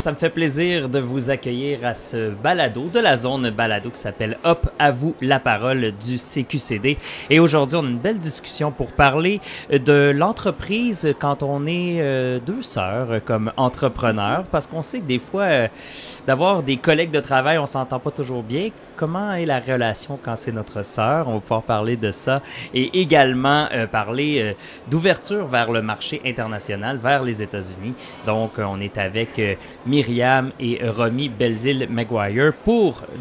ça me fait plaisir de vous accueillir à ce balado de la zone balado qui s'appelle Hop, à vous la parole du CQCD. Et aujourd'hui, on a une belle discussion pour parler de l'entreprise quand on est deux sœurs comme entrepreneurs, parce qu'on sait que des fois, d'avoir des collègues de travail, on s'entend pas toujours bien. Comment est la relation quand c'est notre sœur? On va pouvoir parler de ça et également parler d'ouverture vers le marché international, vers les États-Unis. Donc, on est avec Myriam et Romy Belzile-Maguire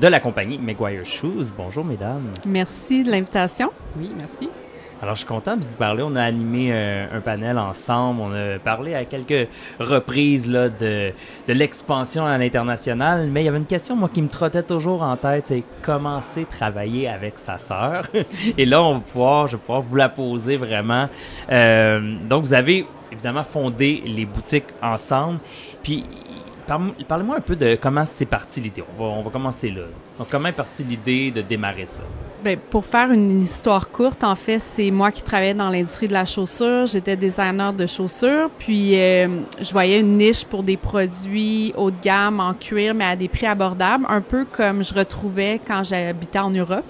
de la compagnie Maguire Shoes. Bonjour, mesdames. Merci de l'invitation. Oui, merci. Alors, je suis content de vous parler. On a animé un panel ensemble. On a parlé à quelques reprises là, de l'expansion à l'international. Mais il y avait une question, moi, qui me trottait toujours en tête, c'est commencer à travailler avec sa sœur. Et là, je vais pouvoir vous la poser vraiment. Donc, vous avez évidemment fondé les boutiques ensemble. Puis, parlez-moi un peu de comment c'est parti l'idée. On va commencer là. Donc, comment est partie l'idée de démarrer ça? Bien, pour faire une histoire courte, en fait, c'est moi qui travaillais dans l'industrie de la chaussure. J'étais designer de chaussures, puis je voyais une niche pour des produits haut de gamme en cuir, mais à des prix abordables, un peu comme je retrouvais quand j'habitais en Europe.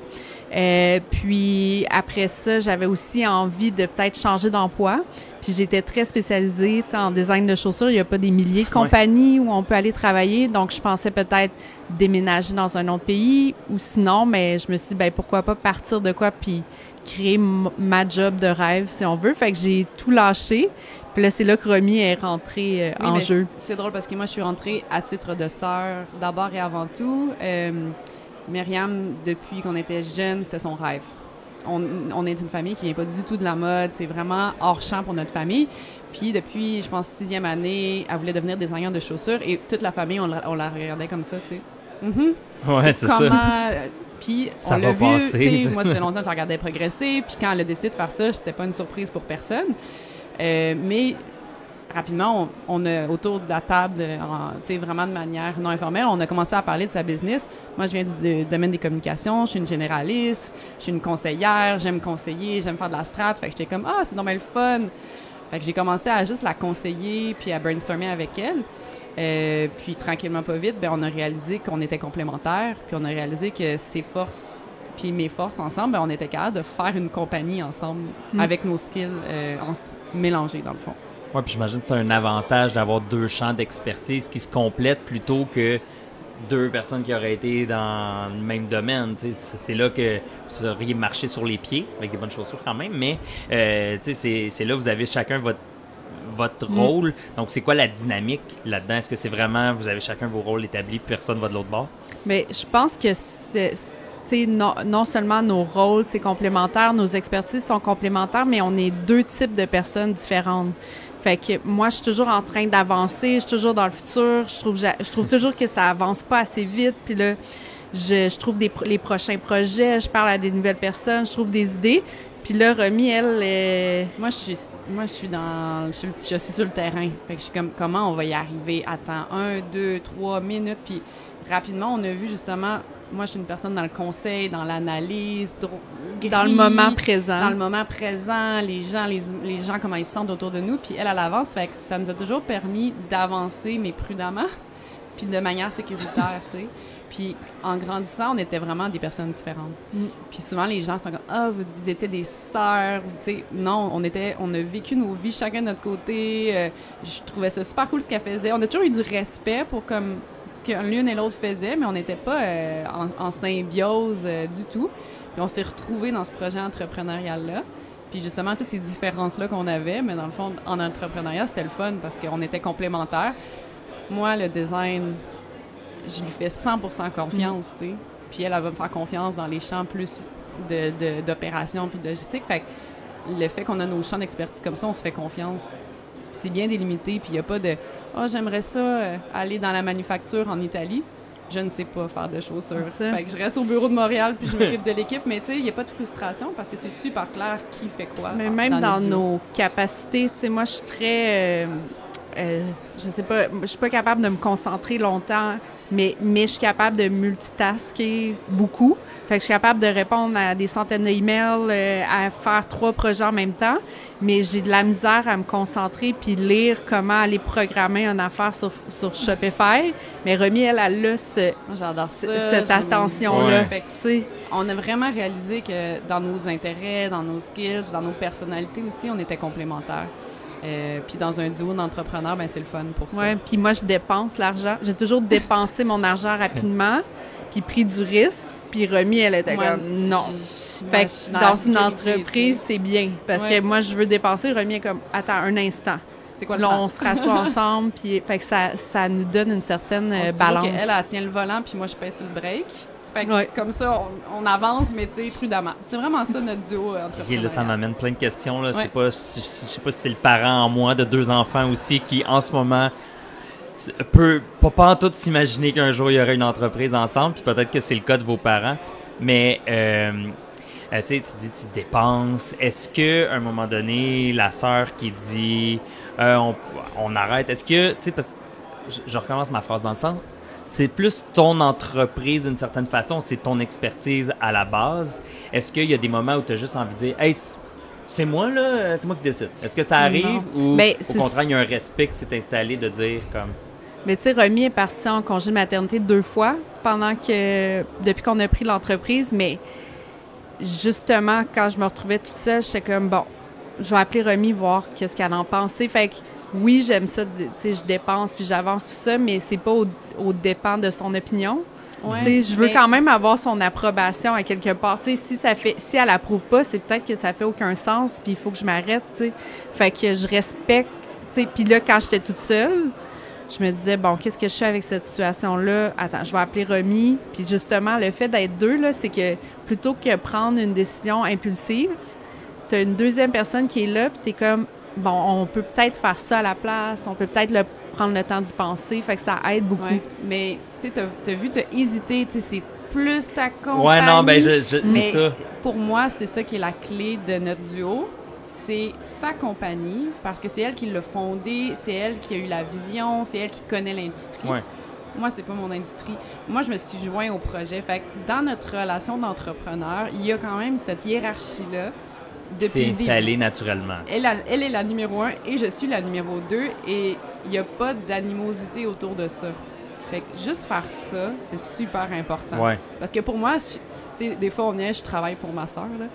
Puis après ça, j'avais aussi envie de peut-être changer d'emploi. Puis j'étais très spécialisée, tu sais, en design de chaussures. Il n'y a pas des milliers de compagnies où on peut aller travailler. Donc, je pensais peut-être déménager dans un autre pays ou sinon, mais je me suis dit, ben pourquoi pas partir de quoi puis créer ma job de rêve, si on veut. Fait que j'ai tout lâché. Puis là, c'est là que Romy est rentrée en jeu. C'est drôle parce que moi, je suis rentrée à titre de sœur d'abord et avant tout. Myriam, depuis qu'on était jeune, c'était son rêve. On est une famille qui vient pas du tout de la mode. C'est vraiment hors champ pour notre famille. Puis depuis, je pense, 6e année, elle voulait devenir designer de chaussures et toute la famille, on la regardait comme ça, tu sais. Ouais, c'est ça. Puis ça on l'a vu, moi, ça fait longtemps que je la regardais progresser. Puis quand elle a décidé de faire ça, c'était pas une surprise pour personne. Mais rapidement, on a autour de la table, vraiment de manière non informelle, on a commencé à parler de sa business. Moi, je viens du domaine des communications, je suis une généraliste, je suis une conseillère, j'aime conseiller, j'aime faire de la strat. Fait que j'étais comme, c'est normal le fun. Fait que j'ai commencé à juste la conseiller puis à brainstormer avec elle. Puis tranquillement, pas vite, on a réalisé qu'on était complémentaires, puis on a réalisé que ses forces puis mes forces ensemble, on était capable de faire une compagnie ensemble avec nos skills mélangés, dans le fond. Oui, puis j'imagine que c'est un avantage d'avoir deux champs d'expertise qui se complètent plutôt que deux personnes qui auraient été dans le même domaine. C'est là que vous auriez marché sur les pieds, avec des bonnes chaussures quand même, mais c'est là que vous avez chacun votre rôle. Donc, c'est quoi la dynamique là-dedans? Est-ce que c'est vraiment, vous avez chacun vos rôles établis, personne va de l'autre bord? Bien, je pense que non seulement nos rôles, c'est complémentaire, nos expertises sont complémentaires, mais on est deux types de personnes différentes. Fait que moi, je suis toujours en train d'avancer, je suis toujours dans le futur, je trouve toujours que ça avance pas assez vite, puis là, je trouve les prochains projets, je parle à des nouvelles personnes, je trouve des idées, puis là, Romy, elle... Moi, je suis sur le terrain, fait que je suis comme, comment on va y arriver? Attends, 1, 2, 3 minutes, puis rapidement, on a vu justement... Moi, je suis une personne dans le conseil, dans l'analyse, dans le moment présent. Dans le moment présent, les gens, comment ils se sentent autour de nous. Puis elle avance, fait que ça nous a toujours permis d'avancer, mais prudemment, puis de manière sécuritaire, tu sais. Puis en grandissant, on était vraiment des personnes différentes. Puis souvent, les gens sont comme, vous étiez des sœurs, tu sais. Non, on a vécu nos vies chacun de notre côté. Je trouvais ça super cool ce qu'elle faisait. On a toujours eu du respect pour comme ce que l'une et l'autre faisaient, mais on n'était pas en symbiose du tout. Puis on s'est retrouvés dans ce projet entrepreneurial-là. Puis justement, toutes ces différences-là qu'on avait, mais dans le fond, en entrepreneuriat, c'était le fun parce qu'on était complémentaires. Moi, le design, je lui fais 100% confiance, tu sais. Puis elle va me faire confiance dans les champs plus d'opération puis de logistique. Fait que le fait qu'on a nos champs d'expertise comme ça, on se fait confiance. C'est bien délimité, puis il n'y a pas de « j'aimerais ça aller dans la manufacture en Italie. » Je ne sais pas faire de chaussures. Fait que je reste au bureau de Montréal puis je m'occupe de l'équipe, mais tu sais, il n'y a pas de frustration parce que c'est super clair qui fait quoi. Mais même dans nos capacités, tu sais, moi, je suis très... je sais pas, je suis pas capable de me concentrer longtemps mais je suis capable de multitasker beaucoup. Fait que je suis capable de répondre à des centaines d'emails, à faire 3 projets en même temps, mais j'ai de la misère à me concentrer puis lire comment aller programmer une affaire sur Shopify. Mais Romy, elle a j'adore cette attention-là. Ouais. On a vraiment réalisé que dans nos intérêts, dans nos skills, dans nos personnalités aussi, on était complémentaires. Puis dans un duo d'entrepreneurs, ben c'est le fun pour ça. Oui, puis moi, je dépense l'argent. J'ai toujours dépensé mon argent rapidement, puis pris du risque. Puis Romy, elle était comme non. Fait que dans une entreprise, c'est bien. Parce que moi, je veux dépenser. Romy est comme, attends, un instant. C'est quoi là, on se rassoit ensemble. Puis fait que ça nous donne une certaine balance. Elle tient le volant, puis moi, je pèse sur le break. Fait que comme ça, on avance, mais tu sais, prudemment. C'est vraiment ça, notre duo entrepreneurial. Là, ça m'amène plein de questions. Là. C'est pas, je sais pas si c'est le parent en moi de 2 enfants aussi qui, en ce moment, peut pas en tout s'imaginer qu'un jour il y aurait une entreprise ensemble, puis peut-être que c'est le cas de vos parents, mais tu dis tu dépenses. Est-ce que à un moment donné la sœur qui dit on arrête, est-ce que tu sais, parce que je recommence ma phrase dans le sens, c'est plus ton entreprise d'une certaine façon, c'est ton expertise à la base. Est-ce qu'il y a des moments où tu as juste envie de dire hey, c'est moi là, c'est moi qui décide. Est-ce que ça arrive ou au contraire il y a un respect qui s'est installé de dire comme. Mais tu sais, Romy est partie en congé de maternité 2 fois depuis qu'on a pris l'entreprise, mais justement, quand je me retrouvais toute seule, j'étais comme, bon, je vais appeler Romy, voir qu'est-ce qu'elle en pensait. Fait que oui, j'aime ça, tu sais, je dépense puis j'avance tout ça, mais c'est pas au dépend de son opinion. Ouais, je veux quand même avoir son approbation à quelque part. Tu sais, si elle approuve pas, c'est peut-être que ça fait aucun sens puis il faut que je m'arrête, tu sais. Fait que je respecte, tu sais, puis là, quand j'étais toute seule, je me disais, bon, qu'est-ce que je fais avec cette situation-là? Attends, je vais appeler Romy. Puis justement, le fait d'être 2, là, c'est que plutôt que prendre une décision impulsive, tu as une deuxième personne qui est là, puis tu es comme, bon, on peut peut-être faire ça à la place, on peut peut-être prendre le temps d'y penser, fait que ça aide beaucoup. Ouais. Mais, tu sais, t'as vu, t'as hésité, tu sais, c'est plus ta compagnie. Ouais, non, ben, c'est ça. Pour moi, c'est ça qui est la clé de notre duo. C'est sa compagnie, parce que c'est elle qui l'a fondée, c'est elle qui a eu la vision, c'est elle qui connaît l'industrie. Ouais. Moi, c'est pas mon industrie. Moi, je me suis joint au projet. Fait que dans notre relation d'entrepreneur, il y a quand même cette hiérarchie-là. C'est installé naturellement. Elle est la numéro 1 et je suis la numéro 2 et il n'y a pas d'animosité autour de ça. Fait que juste faire ça, c'est super important. Ouais. Parce que pour moi, tu sais, des fois, je travaille pour ma sœur, là.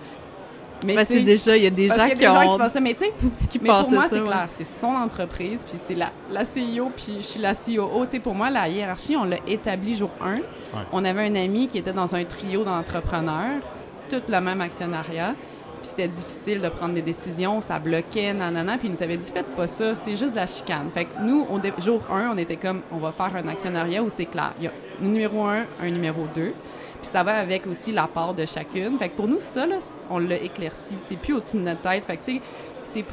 Mais c'est déjà, il y a des gens qui font ça, mais tu sais, pour moi, c'est clair, c'est son entreprise, puis c'est la CEO, puis je suis la COO. Tu sais, pour moi, la hiérarchie, on l'a établie jour 1. Ouais. On avait un ami qui était dans un trio d'entrepreneurs, tout le même actionnariat, puis c'était difficile de prendre des décisions, ça bloquait, nanana, puis il nous avait dit, faites pas ça, c'est juste de la chicane. Fait que nous, jour 1, on était comme, on va faire un actionnariat où c'est clair, il y a un numéro 1, un numéro 2, puis ça va avec aussi la part de chacune. Fait que pour nous, ça, là, on l'a éclairci. C'est plus au-dessus de notre tête. Fait que, tu sais,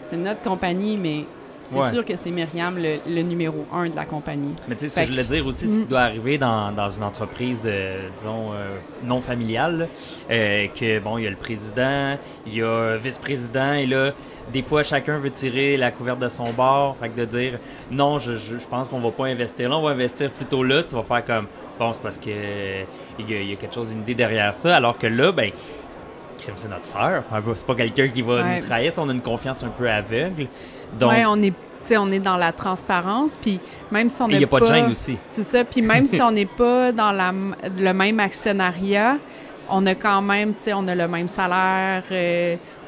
c'est notre compagnie, mais c'est sûr que c'est Myriam le numéro 1 de la compagnie. Mais tu sais, ce que je voulais dire aussi, c'est qu'il doit arriver dans une entreprise, disons, non familiale, que, bon, il y a le président, il y a le vice-président, et là, des fois, chacun veut tirer la couverte de son bord. Fait que de dire, non, je pense qu'on va pas investir là, on va investir plutôt là. Tu vas faire comme, bon, c'est parce que il y a quelque chose, une idée derrière ça, alors que là, ben, c'est notre sœur. C'est pas quelqu'un qui va nous trahir. On a une confiance un peu aveugle. Donc, on est dans la transparence, puis même si on n'est pas... il n'y a pas de gêne aussi. C'est ça, puis même si on n'est pas dans le même actionnariat, on a quand même, on a le même salaire,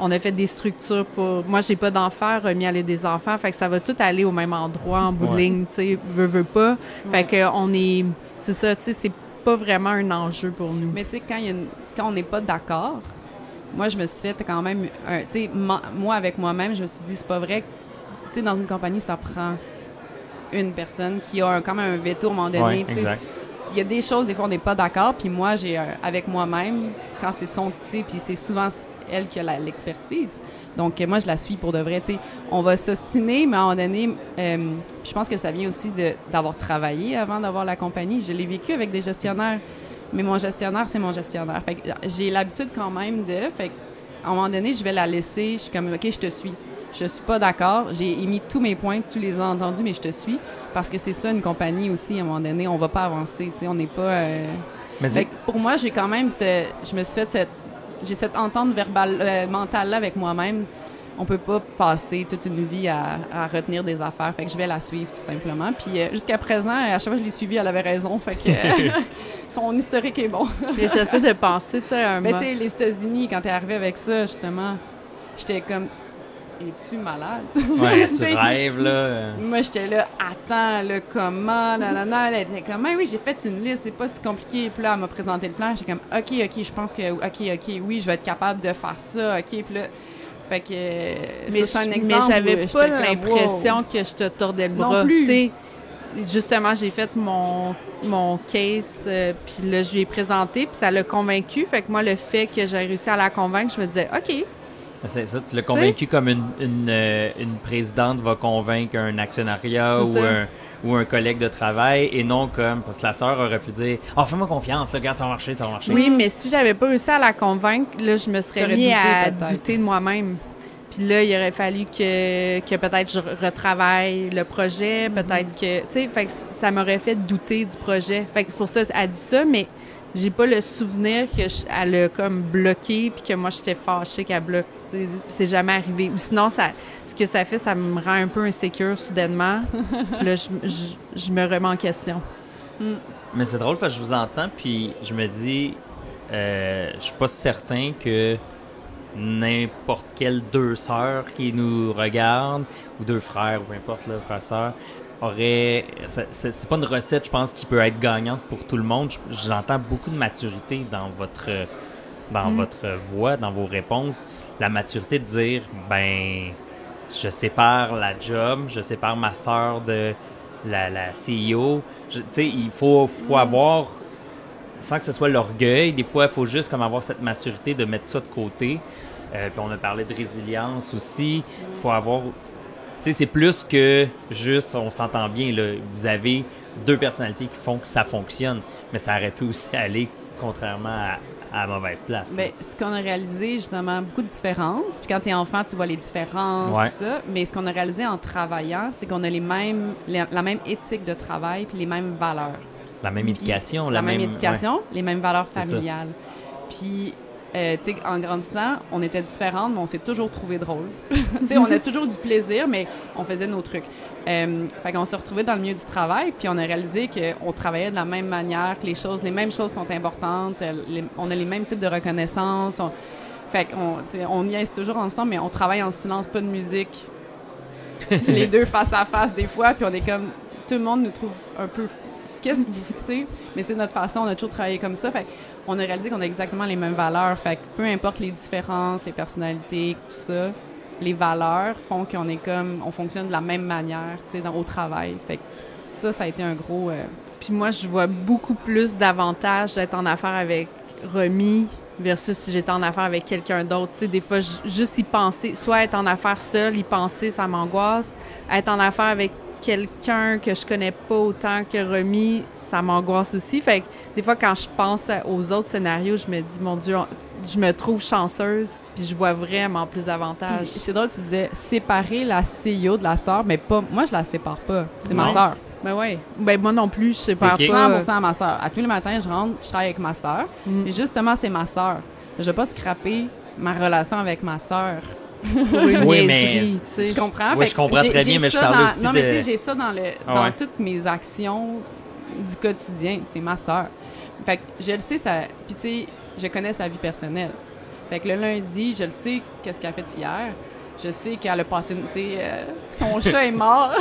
on a fait des structures pour... Moi, j'ai pas d'enfants, Romy, elle a des enfants, fait que ça va tout aller au même endroit, en bout de ligne, tu sais, veut pas. Fait que on est... C'est ça, tu sais, c'est pas vraiment un enjeu pour nous. Mais tu sais, quand on n'est pas d'accord, moi, je me suis fait quand même... Tu sais, moi, avec moi-même, je me suis dit, c'est pas vrai que, tu sais, dans une compagnie, ça prend une personne qui a quand même un veto à un moment donné. Tu sais, il y a des choses, des fois, on n'est pas d'accord, puis moi, j'ai avec moi-même, quand c'est son... Tu sais, puis c'est souvent elle qui a l'expertise. Donc, moi, je la suis pour de vrai. Tu sais, on va s'ostiner, mais à un moment donné, je pense que ça vient aussi d'avoir travaillé avant d'avoir la compagnie. Je l'ai vécu avec des gestionnaires, mais mon gestionnaire, c'est mon gestionnaire. Fait que j'ai l'habitude quand même fait qu'à un moment donné, je vais la laisser. Je suis comme, OK, je te suis. je suis pas d'accord. J'ai émis tous mes points, tu les as entendus, mais je te suis. Parce que c'est ça, une compagnie aussi, à un moment donné, on va pas avancer, tu sais, on n'est pas... Fait que pour moi, j'ai quand même je me suis fait j'ai cette entente verbale, mentale-là avec moi-même. On peut pas passer toute une vie à retenir des affaires. Fait que je vais la suivre, tout simplement. Puis jusqu'à présent, à chaque fois que je l'ai suivie, elle avait raison. Fait que son historique est bon. Mais j'essaie de penser, tu sais, Mais tu sais, les États-Unis, quand t'es arrivé avec ça, justement, j'étais comme... Es-tu malade? Ouais, tu rêves, là. Moi, j'étais là, attends, là, comment, nanana. Elle était comme, oui, j'ai fait une liste, c'est pas si compliqué. Puis là, elle m'a présenté le plan. J'étais comme, OK, je pense que, OK, oui, je vais être capable de faire ça, OK. Puis là, fait que, mais c'est un exemple. Mais j'avais pas comme, l'impression que je te tordais le bras. Non plus. T'sais, justement, j'ai fait mon case, puis là, je lui ai présenté, puis ça l'a convaincu. Fait que moi, le fait que j'ai réussi à la convaincre, je me disais, OK. C'est ça, tu l'as convaincu comme une présidente va convaincre un actionnariat ou un collègue de travail et non comme, parce que la sœur aurait pu dire « Oh, fais-moi confiance, là, regarde, ça va marcher. » Oui, mais si j'avais pas réussi à la convaincre, là, je me serais mis à douter de moi-même. Puis là, il aurait fallu que peut-être je retravaille le projet, peut-être que... Tu sais, fait que ça m'aurait fait douter du projet. Fait que c'est pour ça qu'elle dit ça, mais j'ai pas le souvenir qu'elle a comme bloqué puis que moi, j'étais fâchée qu'elle bloque. T'sais, c'est jamais arrivé. Ou sinon, ce que ça fait, ça me rend un peu insécure soudainement. Puis là, je me remets en question. Mais c'est drôle parce que je vous entends, puis je me dis, je suis pas certain que n'importe quelle deux sœurs qui nous regardent, ou deux frères, ou peu importe, là, frères-sœurs, c'est pas une recette, je pense, qui peut être gagnante pour tout le monde. J'entends beaucoup de maturité dans votre voix, dans vos réponses. La maturité de dire, ben, je sépare la job, je sépare ma sœur de la CEO. Tu sais, il faut avoir, sans que ce soit l'orgueil, des fois, il faut juste comme avoir cette maturité de mettre ça de côté. Puis on a parlé de résilience aussi. Il faut avoir... Tu sais, c'est plus que juste, on s'entend bien, là, vous avez deux personnalités qui font que ça fonctionne, mais ça aurait pu aussi aller contrairement à la mauvaise place. Bien, ce qu'on a réalisé, justement, beaucoup de différences. Puis quand tu es enfant, tu vois les différences, tout ça. Mais ce qu'on a réalisé en travaillant, c'est qu'on a la même éthique de travail puis les mêmes valeurs. La même éducation. La même éducation, les mêmes valeurs familiales. Puis... tu sais, en grandissant, on était différentes, mais on s'est toujours trouvé drôle. Tu sais, on a toujours du plaisir, mais on faisait nos trucs. Fait qu'on s'est retrouvés dans le milieu du travail, puis on a réalisé qu'on travaillait de la même manière, que les mêmes choses sont importantes, on a les mêmes types de reconnaissance. Fait qu'on niaise toujours ensemble, mais on travaille en silence, pas de musique. Les deux face à face des fois, puis on est comme... Tout le monde nous trouve un peu... Qu'est-ce que vous... Tu sais, mais c'est notre façon, on a toujours travaillé comme ça. Fait on a réalisé qu'on a exactement les mêmes valeurs. Fait que peu importe les différences, les personnalités, tout ça, les valeurs font qu'on est comme... On fonctionne de la même manière, tu sais, au travail. Fait que ça a été un gros... Puis moi, je vois beaucoup plus d'avantages d'être en affaires avec Romy versus si j'étais en affaires avec quelqu'un d'autre. Tu sais, des fois, juste y penser, soit être en affaires seule, y penser, ça m'angoisse. Être en affaires avec quelqu'un que je connais pas autant que Romy, ça m'angoisse aussi. Fait que des fois, quand je pense aux autres scénarios, je me dis, mon Dieu, je me trouve chanceuse, puis je vois vraiment plus d'avantages. C'est drôle, tu disais séparer la CEO de la sœur, mais pas. Moi, je la sépare pas. C'est ma sœur. Ben ouais. Ben moi non plus, je sépare pas. 100% à ma sœur. À tous les matins, je rentre, je travaille avec ma sœur. Et justement, c'est ma sœur. Je vais pas scraper ma relation avec ma sœur. Oui, mais tu comprends? Oui, je comprends très bien, mais je parle aussi non, mais tu sais, j'ai ça dans toutes mes actions du quotidien. C'est ma sœur. Fait que je le sais, ça... Puis tu sais, je connais sa vie personnelle. Fait que le lundi, je le sais qu'est-ce qu'elle a fait hier. Je sais qu'elle a passé... Tu sais, son chat est mort.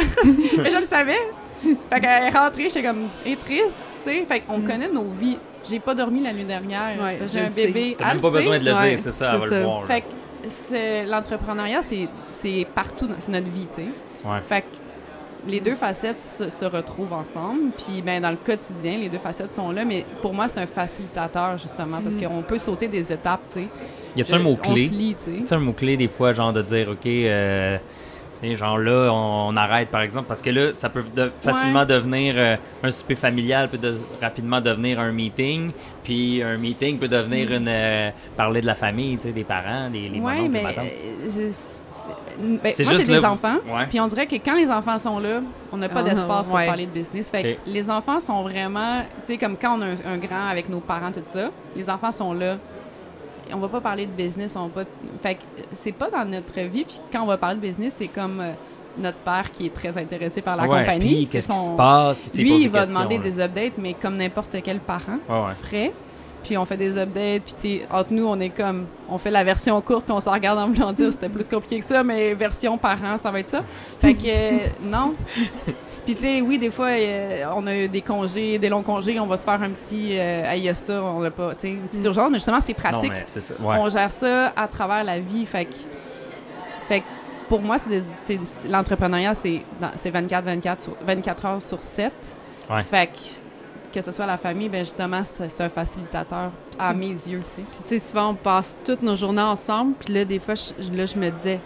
Mais je le savais. Fait qu'elle est rentrée, j'étais comme... Elle est triste, tu sais. Fait qu'on connaît nos vies. J'ai pas dormi la nuit dernière. Ouais, j'ai un bébé. T'as même pas besoin de le dire, c'est ça, elle va le voir. Fait que l'entrepreneuriat, c'est partout, c'est notre vie, tu sais. Ouais. Fait que les deux facettes se retrouvent ensemble, puis ben dans le quotidien, les deux facettes sont là, mais pour moi, c'est un facilitateur, justement, parce qu'on peut sauter des étapes, tu sais. Y a-tu un mot-clé? On se lie, tu sais. Un mot-clé, des fois, genre de dire, OK, tu sais, genre là, on arrête, par exemple, parce que là, ça peut facilement devenir un souper familial, peut rapidement devenir un meeting, puis un meeting peut devenir parler de la famille, tu sais, des parents, les mamans, les madames. C'est moi, juste j'ai des là, enfants, ouais. puis on dirait que quand les enfants sont là, on n'a pas d'espace pour ouais. parler de business. Fait Ok. que les enfants sont vraiment, tu sais, comme quand on a un grand avec nos parents, tout ça, les enfants sont là. On va pas parler de business, on va pas... Fait que c'est pas dans notre vie, puis quand on va parler de business, c'est comme notre père qui est très intéressé par la Ouais, compagnie. puis C'est qu'est-ce qui son- se passe? Puis, tu sais, Lui, pose il des va questions, demander là. des updates, mais comme n'importe quel parent Ouais. ferait. Puis on fait des updates, puis tu sais, entre nous, on est comme, on fait la version courte, puis on se regarde en voulant dire c'était plus compliqué que ça, mais version parent, ça va être ça. Fait que non. Puis tu sais, oui, des fois, on a eu des congés, des longs congés, on va se faire un petit, il y a ça, on l'a pas, tu sais, une petite urgence, mais justement, c'est pratique. Non, mais c'est ça. Ouais. On gère ça à travers la vie, fait que pour moi, l'entrepreneuriat, c'est 24 heures sur 7. Ouais. Fait que ce soit la famille, ben justement, c'est un facilitateur à mes yeux, tu sais. Puis tu sais, souvent, on passe toutes nos journées ensemble. Puis là, des fois, je me disais,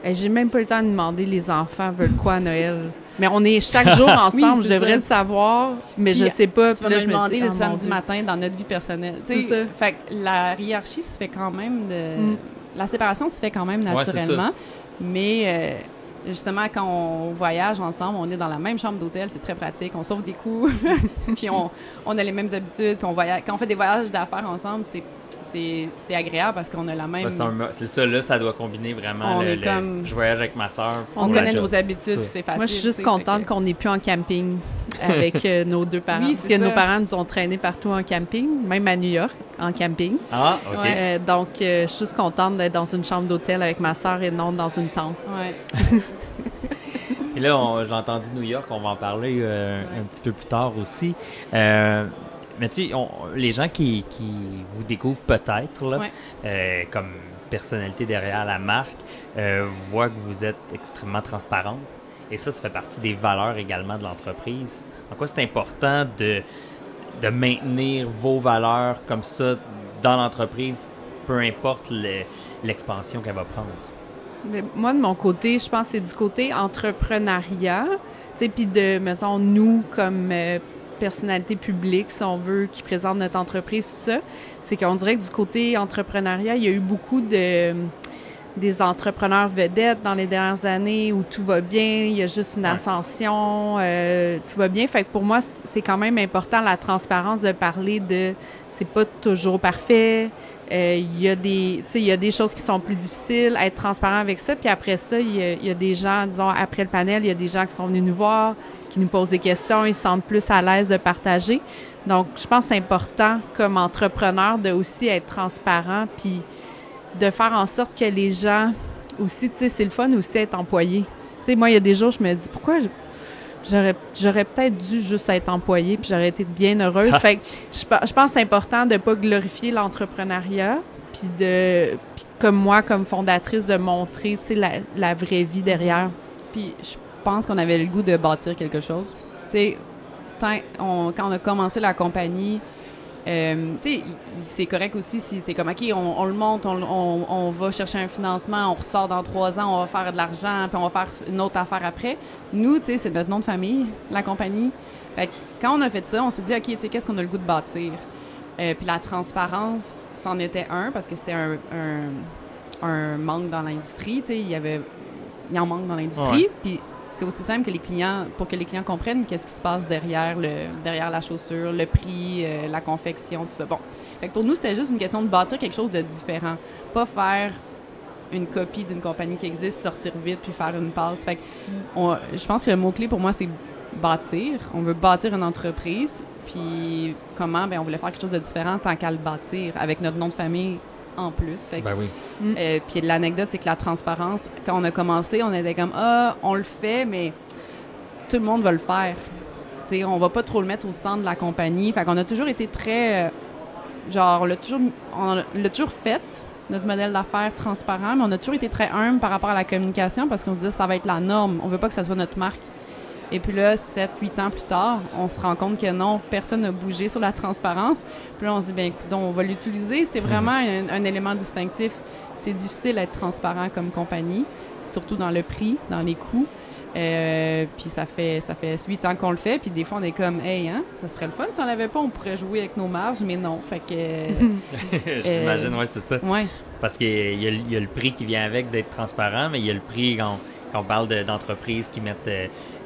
hey, j'ai même pas le temps de demander les enfants veulent quoi à Noël. Mais on est chaque jour ensemble, Oui, je devrais ça. le savoir, mais Puis, je sais pas. Tu Puis vas là, me je me demander dis, le oh, mon samedi Dieu. matin dans notre vie personnelle. Tu C'est sais, ça. fait que la hiérarchie se fait quand même la séparation se fait quand même Ouais, c'est naturellement. Mais justement, quand on voyage ensemble, on est dans la même chambre d'hôtel, c'est très pratique. On sauve des coups, puis on a les mêmes habitudes, puis on voyage. Quand on fait des voyages d'affaires ensemble, c'est agréable parce qu'on a la même... C'est ça, là, ça doit combiner vraiment On est comme- je voyage avec ma soeur. On connaît nos habitudes, Ouais. c'est facile. Moi, je suis juste tu sais, contente fait que- qu'on n'est plus en camping avec nos deux parents. Oui, Parce c'est que ça. nos parents nous ont traînés partout en camping, même à New York, en camping. Ah, OK. Ouais. Donc, je suis juste contente d'être dans une chambre d'hôtel avec ma sœur et non dans une tente. Ouais. Et là, j'ai entendu New York, on va en parler un petit peu plus tard aussi. Mais tu sais, les gens qui vous découvrent peut-être, là, comme personnalité derrière la marque, voient que vous êtes extrêmement transparente. Et ça fait partie des valeurs également de l'entreprise. En quoi c'est important de maintenir vos valeurs comme ça dans l'entreprise, peu importe l'expansion qu'elle va prendre? Mais moi, de mon côté, je pense que c'est du côté entrepreneuriat, tu sais, puis de, mettons, nous, comme personnalité publique, si on veut, qui présente notre entreprise, tout ça, c'est qu'on dirait que du côté entrepreneuriat, il y a eu beaucoup des entrepreneurs vedettes dans les dernières années où tout va bien, il y a juste une ascension, tout va bien. Fait que pour moi, c'est quand même important la transparence de parler de c'est pas toujours parfait. Il y a des choses qui sont plus difficiles, être transparent avec ça. Puis après ça, il y a des gens, disons, après le panel, il y a des gens qui sont venus nous voir, qui nous posent des questions, ils se sentent plus à l'aise de partager. Donc, je pense que c'est important, comme entrepreneur, de aussi être transparent, puis de faire en sorte que les gens aussi, tu sais, c'est le fun aussi être employé. Tu sais, moi, il y a des jours, je me dis, pourquoi j'aurais peut-être dû juste être employée, puis j'aurais été bien heureuse. Fait que je pense que c'est important de pas glorifier l'entrepreneuriat, puis comme moi, comme fondatrice, de montrer, tu sais, la vraie vie derrière. Puis je pense qu'on avait le goût de bâtir quelque chose. Tu sais, quand on a commencé la compagnie, tu sais, c'est correct aussi si t'es comme, OK, on le monte, on va chercher un financement, on ressort dans 3 ans, on va faire de l'argent, puis on va faire une autre affaire après. Nous, tu sais, c'est notre nom de famille, la compagnie. Fait que quand on a fait ça, on s'est dit, OK, tu sais, qu'est-ce qu'on a le goût de bâtir? Puis la transparence, c'en était un, parce que c'était un manque dans l'industrie, tu sais, il en manque dans l'industrie, Ouais. puis c'est aussi simple que pour que les clients comprennent qu'est-ce qui se passe derrière la chaussure, le prix, la confection, tout ça. Bon. Fait que pour nous, c'était juste une question de bâtir quelque chose de différent. Pas faire une copie d'une compagnie qui existe, sortir vite puis faire une passe. Fait que je pense que le mot-clé pour moi, c'est bâtir. On veut bâtir une entreprise. Puis comment? Ben, on voulait faire quelque chose de différent tant qu'à le bâtir avec notre nom de famille en plus. Fait que, Ben oui. puis l'anecdote, c'est que la transparence, quand on a commencé, on était comme on le fait, mais tout le monde va le faire. Tu sais, on va pas trop le mettre au centre de la compagnie. Fait qu'on a toujours été très on l'a toujours fait, notre modèle d'affaires transparent, mais on a toujours été très humble par rapport à la communication parce qu'on se disait ça va être la norme. On veut pas que ça soit notre marque. Et puis là, 7-8 ans plus tard, on se rend compte que non, personne n'a bougé sur la transparence. Puis là, on se dit, bien, écoute, on va l'utiliser. C'est vraiment un élément distinctif. C'est difficile d'être transparent comme compagnie, surtout dans le prix, dans les coûts. Puis ça fait 8 ans qu'on le fait, puis des fois on est comme hey, hein, ça serait le fun si on l'avait pas, on pourrait jouer avec nos marges, mais non, fait que j'imagine, ouais, c'est ça. Ouais. Parce qu'il y a le prix qui vient avec d'être transparent, mais il y a le prix quand on parle d'entreprises qui mettent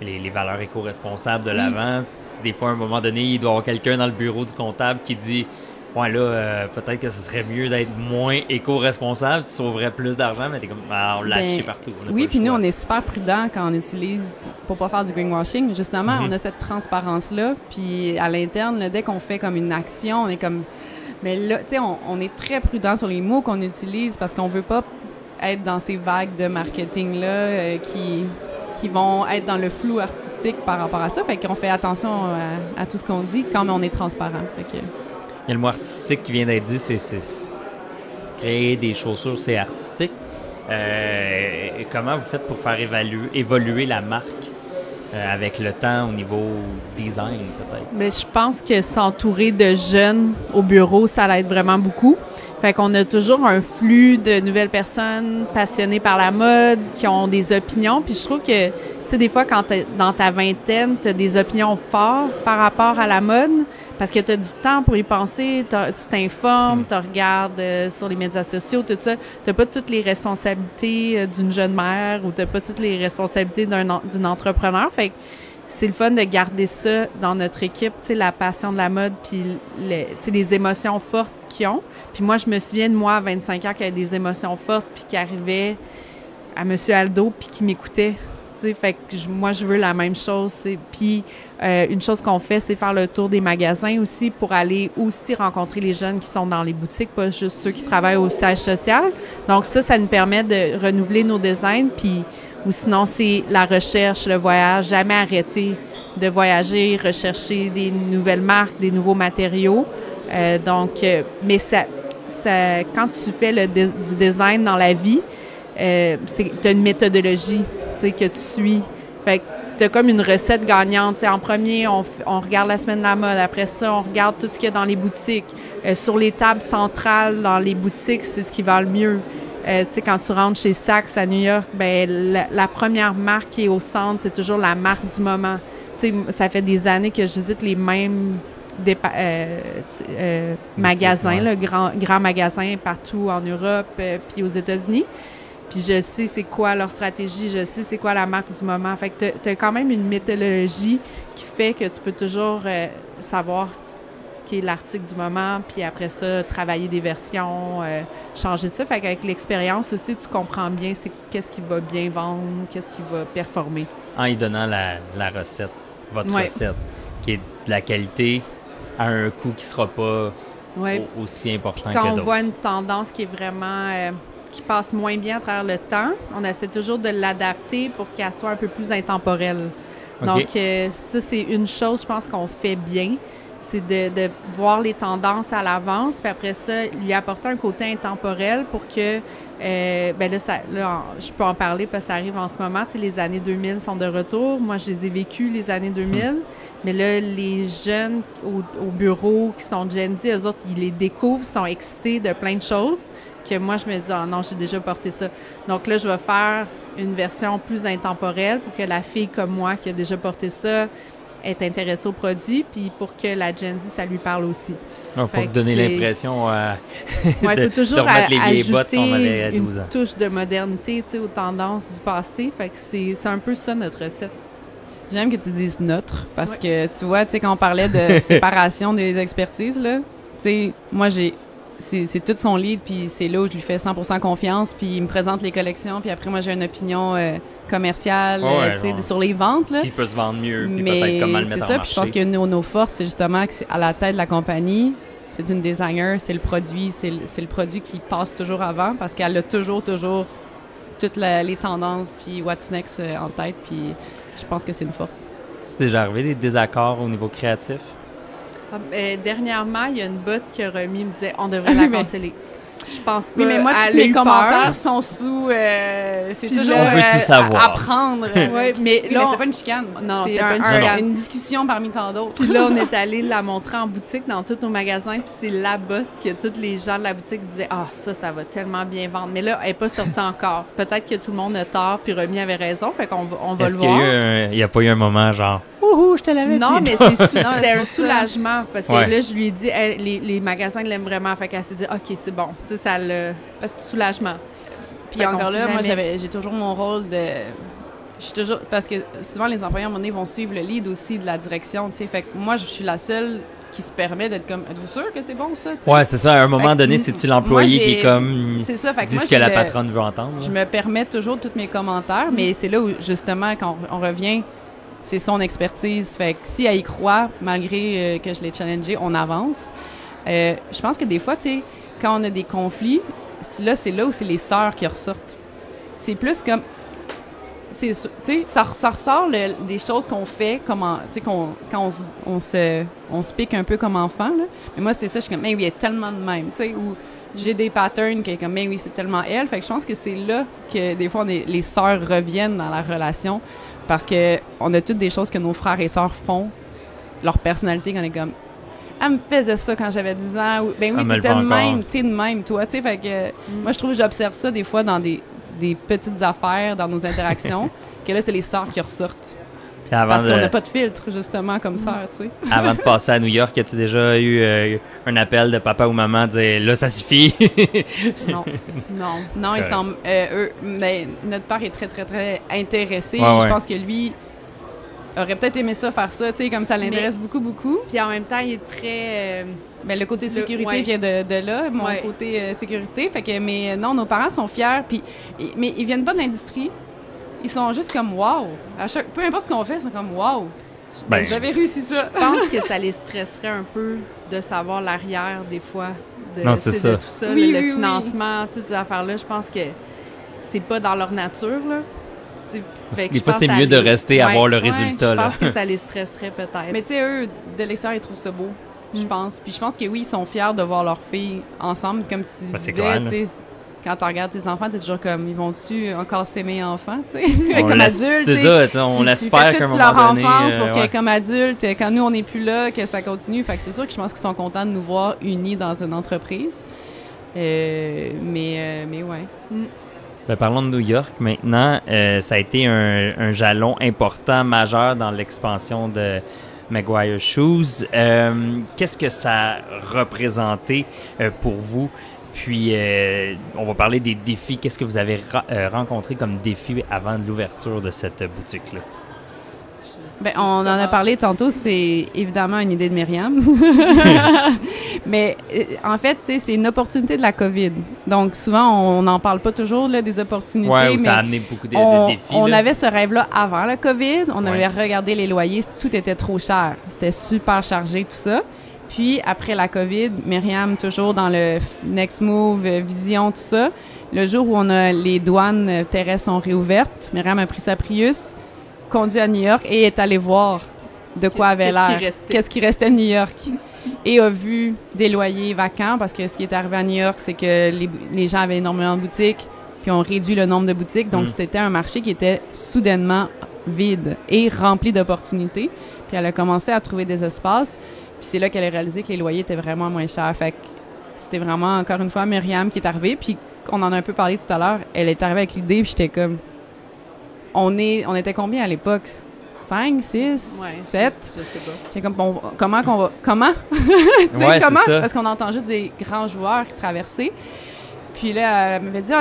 les valeurs éco-responsables de l'avant. Des fois, à un moment donné, il doit y avoir quelqu'un dans le bureau du comptable qui dit « Ouais, là, peut-être que ce serait mieux d'être moins éco-responsable, tu sauverais plus d'argent, mais t'es comme on l'affiche partout. » Oui, puis nous, on est super prudents quand on utilise, pour pas faire du greenwashing, justement, on a cette transparence-là, puis à l'interne, là, dès qu'on fait comme une action, on est comme... Mais là, tu sais, on est très prudent sur les mots qu'on utilise parce qu'on veut pas être dans ces vagues de marketing-là qui vont être dans le flou artistique par rapport à ça. Fait qu'on fait attention à tout ce qu'on dit quand on est transparent. Fait que... Il y a le mot artistique qui vient d'être dit, c'est créer des chaussures, c'est artistique. Comment vous faites pour faire évoluer la marque avec le temps au niveau design, peut-être? Mais je pense que s'entourer de jeunes au bureau, ça l'aide vraiment beaucoup. Fait qu'on a toujours un flux de nouvelles personnes passionnées par la mode, qui ont des opinions. Puis je trouve que, tu sais, des fois, quand t'es dans ta vingtaine, t'as des opinions fortes par rapport à la mode, parce que t'as du temps pour y penser, tu t'informes, tu regardes sur les médias sociaux, tout ça. T'as pas toutes les responsabilités d'une jeune mère ou t'as pas toutes les responsabilités d'une entrepreneur. Fait que c'est le fun de garder ça dans notre équipe, tu sais, la passion de la mode, puis tu sais, les émotions fortes qu'ils ont. Puis moi, je me souviens de moi, à 25 ans, qui avait des émotions fortes, puis qui arrivait à M. Aldo, puis qui m'écoutait. Tu sais, fait que moi, je veux la même chose. Puis une chose qu'on fait, c'est faire le tour des magasins aussi pour aller aussi rencontrer les jeunes qui sont dans les boutiques, pas juste ceux qui travaillent au siège social. Donc ça nous permet de renouveler nos designs, puis ou sinon, c'est la recherche, le voyage, jamais arrêter de voyager, rechercher des nouvelles marques, des nouveaux matériaux. Mais ça, quand tu fais du design dans la vie, t'as une méthodologie, tu sais, que tu suis. Fait que t'as comme une recette gagnante. Tu sais, en premier, on regarde la semaine de la mode. Après ça, on regarde tout ce qu'il y a dans les boutiques. Sur les tables centrales dans les boutiques, c'est ce qui va le mieux. Tu sais, quand tu rentres chez Saks à New York, ben la première marque qui est au centre, c'est toujours la marque du moment. Tu sais, ça fait des années que je visite les mêmes magasins, là, grands magasins partout en Europe puis aux États-Unis. Puis je sais c'est quoi leur stratégie, je sais c'est quoi la marque du moment. Fait que t'as quand même une méthodologie qui fait que tu peux toujours savoir ce qui est l'article du moment, puis après ça, travailler des versions, changer ça. Fait qu'avec l'expérience aussi, tu comprends bien qu'est-ce qui va bien vendre, qu'est-ce qui va performer. En y donnant la recette, votre recette, qui est de la qualité à un coût qui ne sera pas aussi important que d'autres. Quand on voit une tendance qui est vraiment... qui passe moins bien à travers le temps, on essaie toujours de l'adapter pour qu'elle soit un peu plus intemporelle. Okay. Donc, ça, c'est une chose, je pense, qu'on fait bien. C'est de voir les tendances à l'avance, puis après ça, lui apporter un côté intemporel pour que, je peux en parler parce que ça arrive en ce moment, tu sais, les années 2000 sont de retour. Moi, je les ai vécues, les années 2000. Mais là, les jeunes au bureau qui sont Gen Z, eux autres, ils les découvrent, sont excités de plein de choses que moi, je me dis, ah non, j'ai déjà porté ça. Donc là, je vais faire une version plus intemporelle pour que la fille comme moi qui a déjà porté ça est intéressée au produit, puis pour que la Gen Z, ça lui parle aussi. Pour donner l'impression faut toujours de remettre les vieilles bottes qu'on avait à 12 ans. Une touche de modernité, tu sais, aux tendances du passé. Fait que c'est un peu ça, notre recette. J'aime que tu dises notre, parce que tu vois, tu sais, quand on parlait de séparation des expertises, là, tu sais, moi, c'est tout son lead, puis c'est là où je lui fais 100% confiance, puis il me présente les collections, puis après, moi, j'ai une opinion commerciale, tu sais, sur les ventes, là. Ce qui peut se vendre mieux, puis mais peut-être comment le mettre en marché. Puis je pense que nos forces, c'est justement que c'est à la tête de la compagnie, c'est une designer, c'est le produit, c'est le produit qui passe toujours avant, parce qu'elle a toujours toutes les tendances, puis what's next en tête, puis je pense que c'est une force. C'est déjà arrivé des désaccords au niveau créatif? Dernièrement, il y a une botte qui a remis, me disait, on devrait la canceller. Je pense pas. Oui, mais moi, tous mes commentaires sont sous... c'est Puis toujours on veut tout savoir. apprendre. Oui, mais Oui, là, mais c'était pas une chicane. Non, c'est c'était pas une chicane. une discussion parmi tant d'autres. Puis là, on est allé la montrer en boutique dans tous nos magasins, puis c'est là-bas que tous les gens de la boutique disaient « Ah, ça va tellement bien vendre. » Mais là, elle n'est pas sortie encore. Peut-être que tout le monde a tort, puis Romy avait raison, fait qu'on va le voir. Est-ce qu'il n'y a pas eu un moment genre « Ouhou, je te l'avais dit! » Non, mais c'était un soulagement, parce que là, je lui ai dit les magasins l'aiment vraiment, fait qu'elle s'est dit « OK, c'est bon. » Tu sais, ça le... Parce que soulagement. Puis encore là, moi, j'ai toujours mon rôle de... Je suis toujours... Parce que souvent, les employés, à un moment donné, vont suivre le lead aussi de la direction, tu sais. Fait que moi, je suis la seule qui se permet d'être comme... Êtes-vous sûr que c'est bon, ça? T'sais? Ouais, c'est ça. À un moment donné, c'est-tu l'employé qui est comme... C'est ça. Fait que dit moi, ce que la patronne veut entendre. Je me permets toujours tous mes commentaires, mais c'est là où, justement, quand on revient, c'est son expertise. Fait que si elle y croit, malgré que je l'ai challengé, on avance. Je pense que des fois, tu sais, quand on a des conflits, c'est là où c'est les sœurs qui ressortent. C'est plus comme... Tu sais, ça ressort des choses qu'on fait, comment, tu sais, quand on se pique un peu comme enfant, là. Mais moi, c'est ça, je suis comme, mais oui, il y a tellement de même, tu sais, où j'ai des patterns qui est comme, mais oui, c'est tellement elle. Fait que je pense que c'est là que des fois, les sœurs reviennent dans la relation parce que on a toutes des choses que nos frères et sœurs font, leur personnalité, qu'on est comme, elle me faisait ça quand j'avais 10 ans. Ou, ben oui, t'es de même, toi, tu sais. Fait que moi, je trouve que j'observe ça des fois dans des petites affaires, dans nos interactions, que là, c'est les sœurs qui ressortent. Parce qu'on n'a pas de filtre, justement, comme sœurs, tu sais. Avant de passer à New York, as-tu déjà eu un appel de papa ou maman dire « Là, ça suffit! » Non, mais notre père est très, très, très intéressé. Ouais. Je pense que lui aurait peut-être aimé ça, faire ça, tu sais, comme ça l'intéresse beaucoup, beaucoup. Puis en même temps, il est très... Ben, le côté sécurité vient de là, mon côté sécurité. Fait que, mais non, nos parents sont fiers, mais ils viennent pas de l'industrie. Ils sont juste comme wow. Peu importe ce qu'on fait, ils sont comme wow. Ben, vous avez réussi ça. Je pense que ça les stresserait un peu de savoir l'arrière des fois de c'est ça. De tout ça, le financement, toutes ces affaires-là. Je pense que c'est pas dans leur nature, là. Des fois, c'est mieux de rester à voir le résultat. Je pense que ça les stresserait peut-être. Mais tu sais, eux, de l'extérieur, ils trouvent ça beau, je pense. Puis je pense que oui, ils sont fiers de voir leurs filles ensemble. Comme tu disais, tu sais, quand tu regardes tes enfants, t'es toujours comme, ils vont-tu encore s'aimer enfants, tu sais? Comme adultes, c'est ça, on l'espère qu'à un moment leur donné... enfance pour que, comme adultes, quand nous, on n'est plus là, que ça continue. Fait que c'est sûr que je pense qu'ils sont contents de nous voir unis dans une entreprise. Mais ouais. Ben, parlons de New York maintenant. Ça a été un jalon important, majeur dans l'expansion de Meguiar Shoes. Qu'est-ce que ça a représenté pour vous? Puis, on va parler des défis. Qu'est-ce que vous avez rencontré comme défis avant l'ouverture de cette boutique-là? Ben, on en a parlé tantôt, c'est évidemment une idée de Myriam. Mais en fait, tu sais, c'est une opportunité de la COVID. Donc, souvent, on n'en parle pas toujours là, des opportunités. Oui, mais ça a amené beaucoup de défis. On avait ce rêve-là avant la COVID. On avait regardé les loyers, tout était trop cher. C'était super chargé, tout ça. Puis, après la COVID, Myriam, toujours dans le Next Move, Vision, tout ça, le jour où les douanes terrestres sont réouvertes, Myriam a pris sa Prius, conduit à New York et est allée voir de quoi avait l'air, qu'est-ce qui restait à New York. Et a vu des loyers vacants parce que ce qui est arrivé à New York, c'est que les gens avaient énormément de boutiques, puis ont réduit le nombre de boutiques. Donc, c'était un marché qui était soudainement vide et rempli d'opportunités. Puis, elle a commencé à trouver des espaces. Puis, c'est là qu'elle a réalisé que les loyers étaient vraiment moins chers. Fait que c'était vraiment, encore une fois, Myriam qui est arrivée. Puis, on en a un peu parlé tout à l'heure. Elle est arrivée avec l'idée, puis j'étais comme... On était combien à l'époque? 5, 6, 7? Je sais pas. J'ai comme, bon, comment qu'on va... Comment? Tu sais, ouais, comment? C'est ça. Parce qu'on entend juste des grands joueurs traverser. Puis là, elle m'avait dit,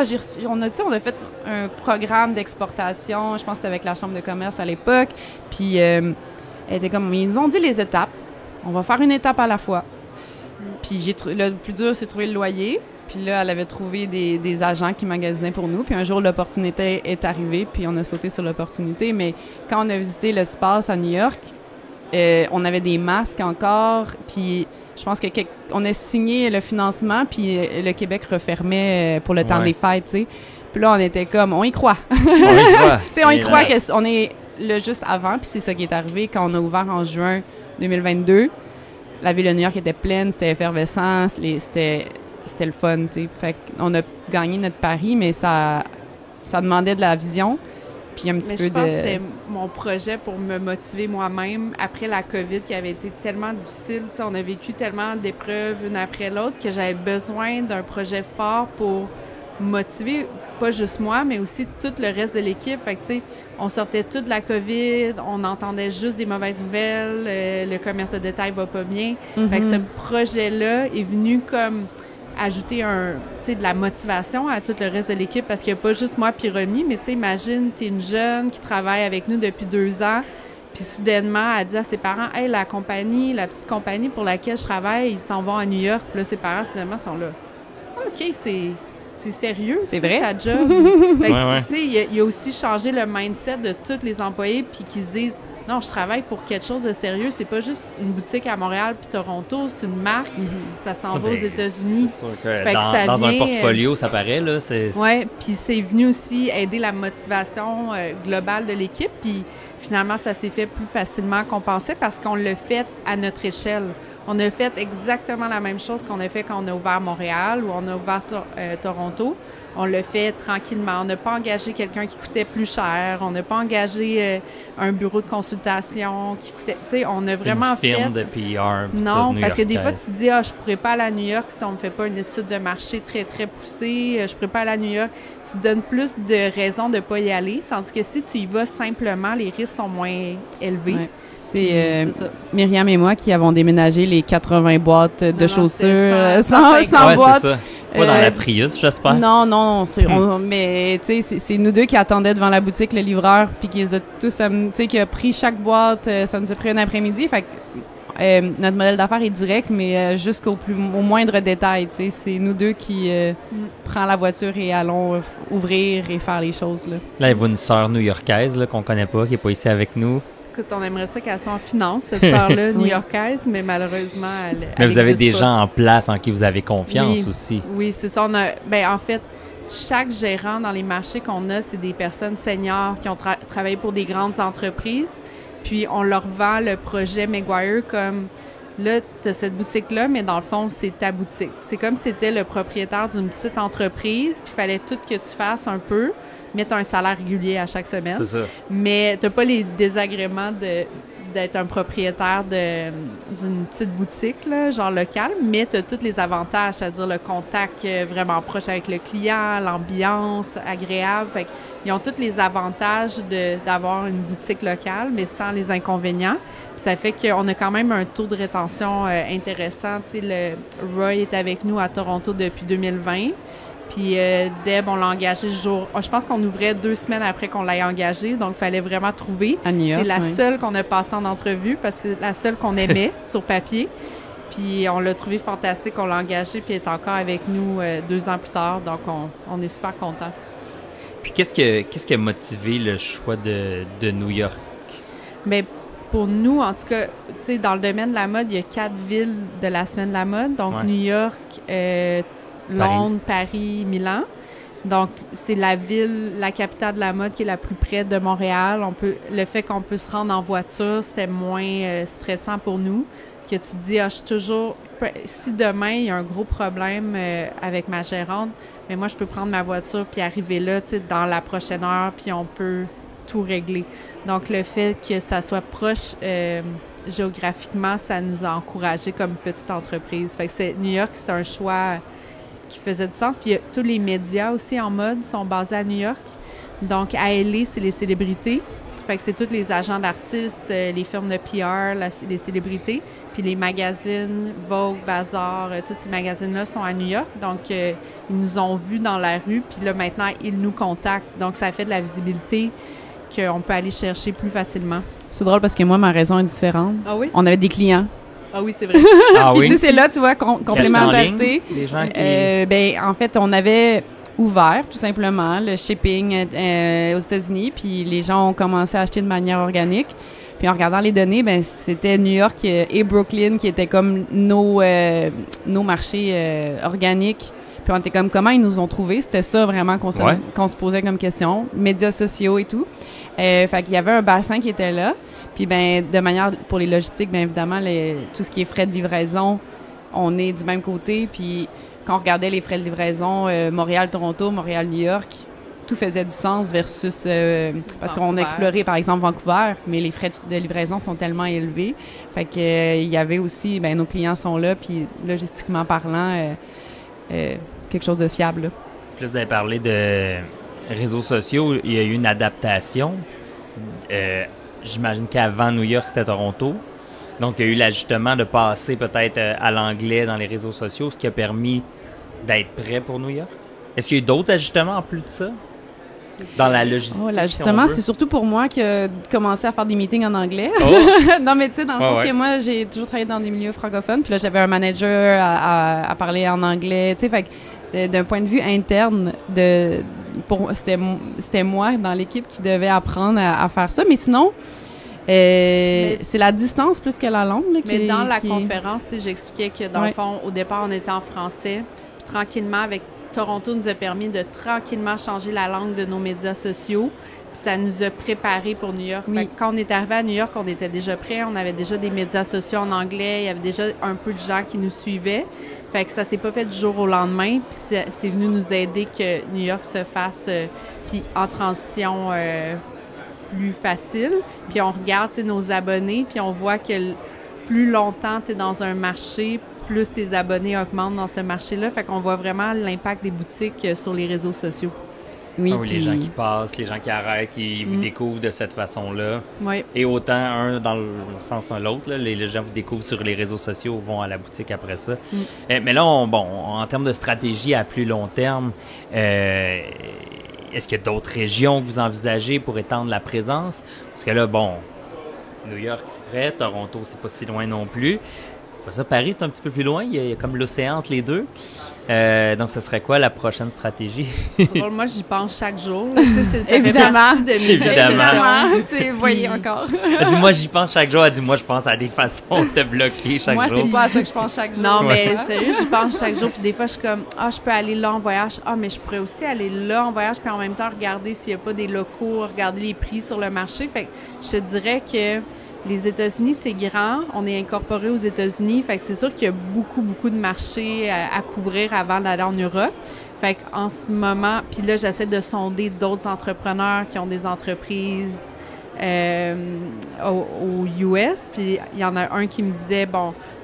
on a fait un programme d'exportation. Je pense que c'était avec la Chambre de commerce à l'époque. Puis elle était comme, ils nous ont dit les étapes. On va faire une étape à la fois. Puis le plus dur, c'est de trouver le loyer. Puis là, elle avait trouvé des agents qui magasinaient pour nous. Puis un jour, l'opportunité est arrivée, puis on a sauté sur l'opportunité. Mais quand on a visité l'espace à New York, on avait des masques encore. Puis je pense que on a signé le financement, puis le Québec refermait pour le temps des fêtes, tu sais. Puis là, on était comme, on y croit. On y croit. Tu sais, on y croit qu'on est là juste avant. Puis c'est ça qui est arrivé quand on a ouvert en juin 2022. La ville de New York était pleine, c'était effervescent, c'était c'était le fun, tu sais. Fait qu'on a gagné notre pari, mais ça demandait de la vision. Puis un petit peu je pense que c'était mon projet pour me motiver moi-même après la COVID qui avait été tellement difficile. Tu sais, on a vécu tellement d'épreuves une après l'autre que j'avais besoin d'un projet fort pour motiver, pas juste moi, mais aussi tout le reste de l'équipe. Fait que, tu sais, on sortait tout de la COVID, on entendait juste des mauvaises nouvelles, le commerce de détail va pas bien. Fait que ce projet-là est venu comme ajouter de la motivation à tout le reste de l'équipe parce qu'il n'y a pas juste moi puis Romy, mais tu sais, imagine, tu es une jeune qui travaille avec nous depuis 2 ans, puis soudainement, elle dit à ses parents, « Hey, la petite compagnie pour laquelle je travaille, ils s'en vont à New York. » Puis là, ses parents, soudainement, sont là. « OK, c'est sérieux, c'est vrai? Ta job. » Fait que, tu sais, il a aussi changé le mindset de tous les employés puis qu'ils se disent, non, je travaille pour quelque chose de sérieux. C'est pas juste une boutique à Montréal puis Toronto, c'est une marque. Ça s'en va aux États-Unis. C'est sûr que dans un portfolio, ça paraît, là. Oui, puis c'est venu aussi aider la motivation globale de l'équipe. Puis finalement, ça s'est fait plus facilement qu'on pensait parce qu'on l'a fait à notre échelle. On a fait exactement la même chose qu'on a fait quand on a ouvert Montréal ou on a ouvert Toronto. On l'a fait tranquillement. On n'a pas engagé quelqu'un qui coûtait plus cher. On n'a pas engagé un bureau de consultation qui coûtait... Tu sais, on a vraiment fait... Une firme de PR. Non, parce que des fois, tu te dis, je pourrais pas aller à New York si on me fait pas une étude de marché très, très poussée. Je pourrais pas aller à New York. Tu te donnes plus de raisons de pas y aller. Tandis que si tu y vas simplement, les risques sont moins élevés. Ouais. C'est Myriam et moi qui avons déménagé les 80 boîtes de chaussures sans boîte. C'est ça. Pas dans la Prius, j'espère. Non, mais tu sais, c'est nous deux qui attendaient devant la boutique le livreur, puis qui les a tous, tu sais, qui a pris chaque boîte, ça nous a pris un après-midi. Fait que notre modèle d'affaires est direct, mais jusqu'au moindre détail, tu sais, c'est nous deux qui prend la voiture et allons ouvrir et faire les choses là. Là, il y a une sœur new-yorkaise là qu'on connaît pas, qui est pas ici avec nous. On aimerait ça qu'elle soit en finance, cette sœur-là, new-yorkaise, mais malheureusement, Mais vous avez des gens en place en qui vous avez confiance aussi. Oui, c'est ça. En fait, chaque gérant dans les marchés qu'on a, c'est des personnes seniors qui ont travaillé pour des grandes entreprises. Puis, on leur vend le projet Maguire comme, là, tu as cette boutique-là, mais dans le fond, c'est ta boutique. C'est comme si c'était le propriétaire d'une petite entreprise, puis il fallait tout que tu fasses un peu. Mais tu as un salaire régulier à chaque semaine. C'est ça. Mais tu n'as pas les désagréments d'être un propriétaire d'une petite boutique, là, genre locale, mais tu as tous les avantages, c'est-à-dire le contact vraiment proche avec le client, l'ambiance agréable. Fait ils ont tous les avantages d'avoir une boutique locale, mais sans les inconvénients. Puis ça fait qu'on a quand même un taux de rétention intéressant. Tu sais, Roy est avec nous à Toronto depuis 2020. Puis Deb, on l'a engagé je pense qu'on ouvrait 2 semaines après qu'on l'ait engagé, donc il fallait vraiment trouver. À New York, c'est la seule qu'on a passée en entrevue parce que c'est la seule qu'on aimait sur papier. Puis on l'a trouvé fantastique, on l'a engagé, puis elle est encore avec nous 2 ans plus tard, donc on est super contents. Puis qu'est-ce qui a motivé le choix de New York? Bien, pour nous, en tout cas, tu sais, dans le domaine de la mode, il y a 4 villes de la semaine de la mode, donc New York, Londres, Paris, Milan. Donc, c'est la capitale de la mode qui est la plus près de Montréal. Le fait qu'on peut se rendre en voiture, c'était moins stressant pour nous. Que tu te dis, je suis toujours... Si demain, il y a un gros problème avec ma gérante, mais moi, je peux prendre ma voiture puis arriver là, tu sais, dans la prochaine heure, puis on peut tout régler. Donc, le fait que ça soit proche géographiquement, ça nous a encouragés comme petite entreprise. Fait que New York, c'est un choix qui faisait du sens. Puis tous les médias aussi en mode sont basés à New York. Donc, à LA, c'est les célébrités. Fait que c'est tous les agents d'artistes, les firmes de PR, les célébrités. Puis les magazines, Vogue, Bazaar, tous ces magazines-là sont à New York. Donc, ils nous ont vus dans la rue. Puis là, maintenant, ils nous contactent. Donc, ça fait de la visibilité qu'on peut aller chercher plus facilement. C'est drôle parce que moi, ma raison est différente. Ah oui? On avait des clients. Ah oui, c'est vrai. Ah oui? C'est là, tu vois, complémentarité. Les gens qui... en fait, on avait ouvert, tout simplement, le shipping aux États-Unis, puis les gens ont commencé à acheter de manière organique. Puis en regardant les données, c'était New York et Brooklyn qui étaient comme nos marchés organiques. Puis on était comme, comment ils nous ont trouvés? C'était ça vraiment qu'on se posait comme question. Médias sociaux et tout. Fait qu'il y avait un bassin qui était là. Puis de manière pour les logistiques, évidemment, tout ce qui est frais de livraison, on est du même côté, puis quand on regardait les frais de livraison, Montréal-Toronto, Montréal-New York, tout faisait du sens versus... parce qu'on a exploré, par exemple, Vancouver, mais les frais de livraison sont tellement élevés. Fait que il y avait aussi, nos clients sont là, puis logistiquement parlant, quelque chose de fiable. Là. Puis là, vous avez parlé de réseaux sociaux. Il y a eu une adaptation. J'imagine qu'avant New York, c'était Toronto. Donc, il y a eu l'ajustement de passer peut-être à l'anglais dans les réseaux sociaux, ce qui a permis d'être prêt pour New York. Est-ce qu'il y a eu d'autres ajustements en plus de ça? Dans la logistique, l'ajustement, c'est surtout pour moi qui a commencé à faire des meetings en anglais. Oh. Non, mais tu sais, dans le sens que moi, j'ai toujours travaillé dans des milieux francophones, puis là, j'avais un manager à parler en anglais, tu sais, fait que d'un point de vue interne, c'était moi dans l'équipe qui devait apprendre à faire ça, mais sinon, c'est la distance plus que la langue. Là, mais dans la conférence, j'expliquais que dans le fond, au départ, on était en français, puis tranquillement, avec Toronto nous a permis de tranquillement changer la langue de nos médias sociaux. Puis ça nous a préparés pour New York. Fait que quand on est arrivé à New York, on était déjà prêts. On avait déjà des médias sociaux en anglais. Il y avait déjà un peu de gens qui nous suivaient. Fait que ça s'est pas fait du jour au lendemain. Puis c'est venu nous aider que New York se fasse puis en transition plus facile. Puis on regarde nos abonnés, puis on voit que plus longtemps tu es dans un marché, plus tes abonnés augmentent dans ce marché-là. Fait qu'on voit vraiment l'impact des boutiques sur les réseaux sociaux. Oui, les gens qui passent, les gens qui arrêtent, qui vous découvrent de cette façon-là. Oui. Et autant un dans le sens l'autre, les gens vous découvrent sur les réseaux sociaux, vont à la boutique après ça. Mais là, en termes de stratégie à plus long terme, est-ce qu'il y a d'autres régions que vous envisagez pour étendre la présence? Parce que là, New York, c'est prêt, Toronto, c'est pas si loin non plus. Ça, Paris, c'est un petit peu plus loin. Il y a comme l'océan entre les deux. Donc, ce serait quoi la prochaine stratégie? Moi, j'y pense chaque jour. Évidemment. Évidemment. Voyez encore. Elle dit, moi, j'y pense chaque jour. Elle dit, moi, je pense à des façons de te bloquer chaque jour. Moi, c'est pas à ça que je pense chaque jour. Non, mais sérieux, j'y pense chaque jour. Puis des fois, je suis comme, je peux aller là en voyage. Mais je pourrais aussi aller là en voyage. Puis en même temps, regarder s'il n'y a pas des locaux, regarder les prix sur le marché. Fait que je te dirais que les États-Unis, c'est grand. On est incorporé aux États-Unis. Fait que c'est sûr qu'il y a beaucoup, beaucoup de marchés à couvrir avant d'aller en Europe. Fait qu'en ce moment, puis là, j'essaie de sonder d'autres entrepreneurs qui ont des entreprises aux US. Puis il y en a un qui me disait,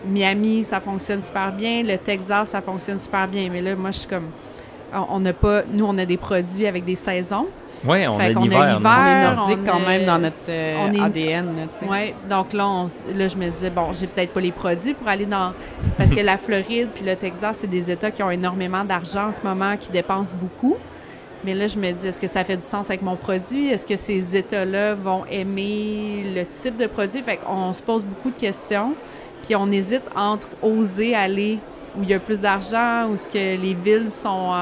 Miami, ça fonctionne super bien. Le Texas, ça fonctionne super bien. Mais là, moi, je suis comme, nous, on a des produits avec des saisons. Oui, on a l'hiver. On est nordique quand même dans notre ADN. Oui, donc là, je me disais, j'ai peut-être pas les produits pour aller dans... Parce que la Floride puis le Texas, c'est des États qui ont énormément d'argent en ce moment, qui dépensent beaucoup. Mais là, je me dis, est-ce que ça fait du sens avec mon produit? Est-ce que ces États-là vont aimer le type de produit? Fait qu'on se pose beaucoup de questions, puis on hésite entre oser aller où il y a plus d'argent, où ce que les villes sont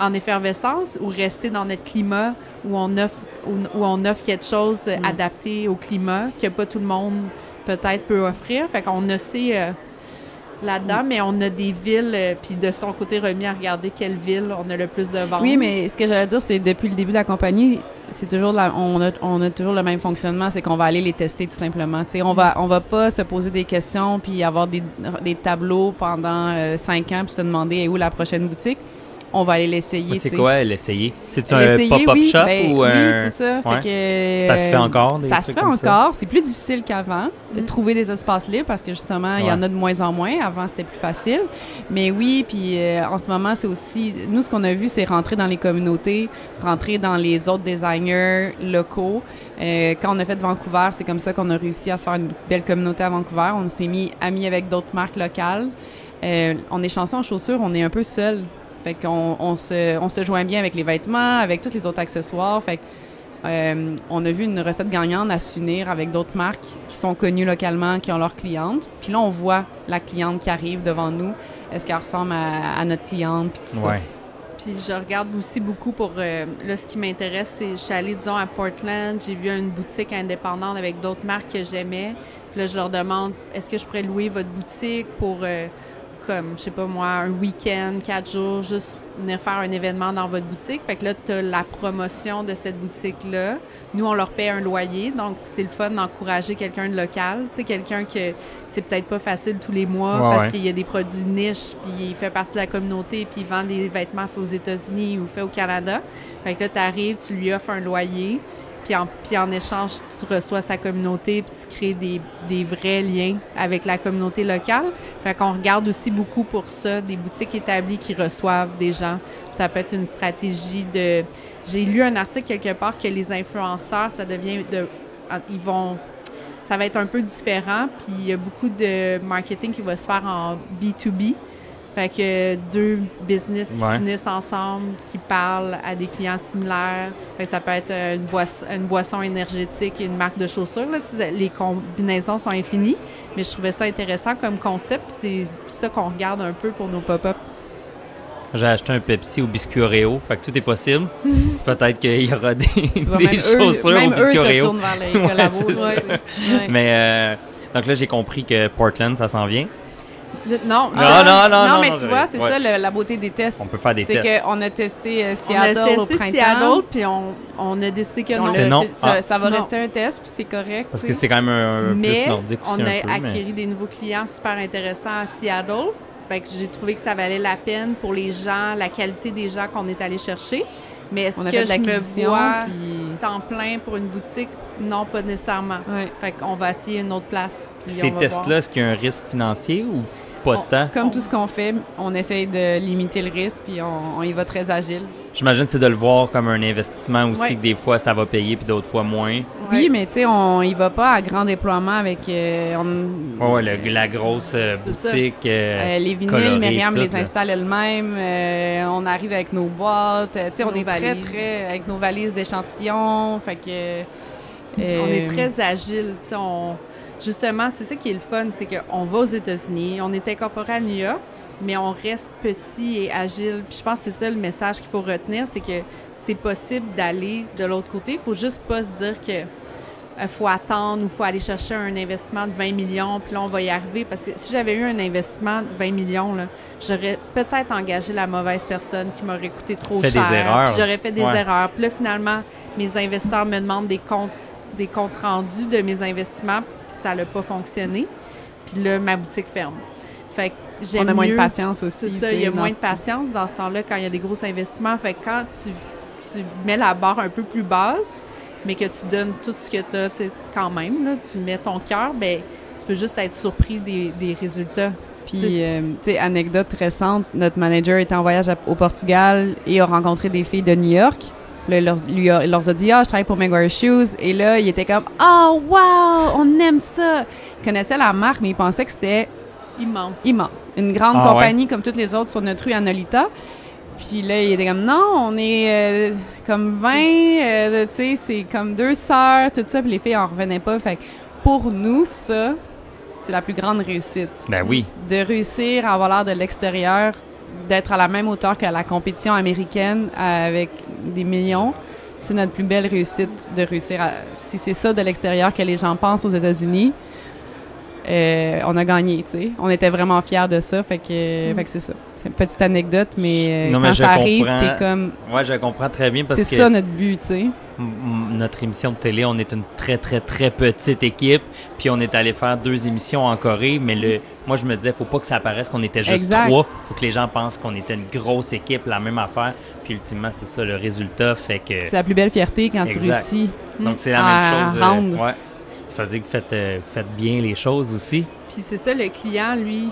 en effervescence, ou rester dans notre climat où on offre quelque chose adapté au climat que pas tout le monde peut-être peut offrir. Fait qu'on essaie là-dedans, mais on a des villes, puis de son côté, Remi à regarder quelle ville on a le plus de ventes. Oui, mais ce que j'allais dire, c'est depuis le début de la compagnie, c'est toujours on a toujours le même fonctionnement, c'est qu'on va aller les tester tout simplement. Tu sais, on va pas se poser des questions puis avoir des tableaux pendant 5 ans puis se demander où la prochaine boutique. On va aller l'essayer. C'est quoi l'essayer? C'est-tu un pop-up shop ou un... Oui, c'est ça. Ouais. Fait que, ça se fait encore? Ça se fait encore. C'est plus difficile qu'avant de trouver des espaces libres parce que justement, il y en a de moins en moins. Avant, c'était plus facile. Mais oui, puis en ce moment, c'est aussi... Nous, ce qu'on a vu, c'est rentrer dans les communautés, rentrer dans les autres designers locaux. Quand on a fait Vancouver, c'est comme ça qu'on a réussi à se faire une belle communauté à Vancouver. On s'est mis amis avec d'autres marques locales. On est chanceux en chaussures, on est un peu seuls. Fait qu'on se joint bien avec les vêtements, avec tous les autres accessoires. Fait on a vu une recette gagnante à s'unir avec d'autres marques qui sont connues localement, qui ont leurs clientes. Puis là, on voit la cliente qui arrive devant nous. Est-ce qu'elle ressemble à notre cliente, puis tout ça. Puis je regarde aussi beaucoup pour... là, ce qui m'intéresse, c'est... Je suis allée, disons, à Portland. J'ai vu une boutique indépendante avec d'autres marques que j'aimais. Puis là, je leur demande, est-ce que je pourrais louer votre boutique pour... comme, je sais pas moi, un week-end, 4 jours, juste venir faire un événement dans votre boutique. Fait que là, tu as la promotion de cette boutique-là. Nous, on leur paie un loyer, donc c'est le fun d'encourager quelqu'un de local. Tu sais, quelqu'un que c'est peut-être pas facile tous les mois parce qu'il y a des produits niches, puis il fait partie de la communauté, puis il vend des vêtements faits aux États-Unis ou faits au Canada. Fait que là, tu arrives, tu lui offres un loyer, puis en échange, tu reçois sa communauté, puis tu crées des vrais liens avec la communauté locale. Fait qu'on regarde aussi beaucoup pour ça, des boutiques établies qui reçoivent des gens. Puis ça peut être une stratégie de... J'ai lu un article quelque part que les influenceurs, ça devient ça va être un peu différent, puis il y a beaucoup de marketing qui va se faire en B2B. Fait que deux business qui s'unissent ensemble, qui parlent à des clients similaires. Fait que ça peut être une boisson énergétique et une marque de chaussures. Là. Les combinaisons sont infinies, mais je trouvais ça intéressant comme concept. C'est ça qu'on regarde un peu pour nos pop-up. J'ai acheté un Pepsi au biscuit Oreo, fait que tout est possible. Peut-être qu'il y aura des chaussures au biscuit Oreo. Même eux se tournent vers les collabos. Mais donc là, j'ai compris que Portland, ça s'en vient. Non, mais tu vois, c'est ça la beauté des tests. On peut faire des tests. C'est qu'on a testé Seattle au printemps. Seattle, puis on a décidé que non. Ça va rester un test, puis c'est correct. Parce que c'est quand même un plus nordique aussi. Mais on a acquis des nouveaux clients super intéressants à Seattle. Fait que j'ai trouvé que ça valait la peine pour les gens, la qualité des gens qu'on est allé chercher. Mais est-ce que je me vois temps plein pour une boutique? Non, pas nécessairement. Fait qu'on va essayer une autre place. Ces tests-là, est-ce qu'il y a un risque financier ou pas de temps? Comme tout ce qu'on fait, on essaye de limiter le risque, puis on y va très agile. J'imagine que c'est de le voir comme un investissement aussi, que des fois ça va payer, puis d'autres fois moins. Oui, mais tu sais, on y va pas à grand déploiement avec... la grosse boutique les vinyles, Myriam les installe elle-même. On arrive avec nos boîtes. Tu sais, on est très, avec nos valises d'échantillons. Fait que... on est très agile, tu sais, justement, c'est ça qui est le fun, c'est qu'on va aux États-Unis, on est incorporé à New York, mais on reste petit et agile. Puis je pense que c'est ça le message qu'il faut retenir, c'est que c'est possible d'aller de l'autre côté. Il faut juste pas se dire que faut attendre ou faut aller chercher un investissement de 20 millions, puis là, on va y arriver. Parce que si j'avais eu un investissement de 20 millions, là, j'aurais peut-être engagé la mauvaise personne qui m'aurait coûté trop cher. Des erreurs. J'aurais fait des erreurs. Puis là, finalement, mes investisseurs me demandent des comptes rendus de mes investissements, puis ça n'a pas fonctionné. Puis là, ma boutique ferme. Fait que on a moins de patience aussi. C'est ça, il y a moins de patience dans ce temps-là quand il y a des gros investissements. Fait que quand tu mets la barre un peu plus basse, mais que tu donnes tout ce que tu as, quand même, là, tu mets ton cœur, ben tu peux juste être surpris des résultats. Puis, tu sais, anecdote récente, notre manager était en voyage au Portugal et a rencontré des filles de New York. Là, il leur a dit « Ah, je travaille pour Maguire Shoes ». Et là, il était comme « Oh, wow, on aime ça ». Il connaissait la marque, mais il pensait que c'était immense. Une grande compagnie comme toutes les autres sur notre rue à Nolita. Puis là, il était comme « Non, on est comme 20, tu sais, c'est comme 2 sœurs, tout ça. » Puis les filles en revenaient pas. Fait que pour nous, ça, c'est la plus grande réussite. Ben oui. De réussir à avoir l'air de l'extérieur, d'être à la même hauteur que la compétition américaine avec des millions, c'est notre plus belle réussite de réussir à... Si c'est ça de l'extérieur que les gens pensent aux États-Unis, on a gagné, tu sais. On était vraiment fiers de ça, fait que c'est ça. C'est une petite anecdote, mais quand ça arrive, t'es comme... Ouais, je comprends très bien parce que... C'est ça notre but, tu sais. Notre émission de télé, on est une très, très, très petite équipe, puis on est allé faire 2 émissions en Corée, mais moi, je me disais, faut pas que ça apparaisse qu'on était juste 3. Faut que les gens pensent qu'on était une grosse équipe, la même affaire, puis ultimement, c'est ça, le résultat fait que... C'est la plus belle fierté quand tu réussis. Donc, c'est la même chose. Rendre. Ça veut dire que vous faites bien les choses aussi. Puis c'est ça, le client, lui,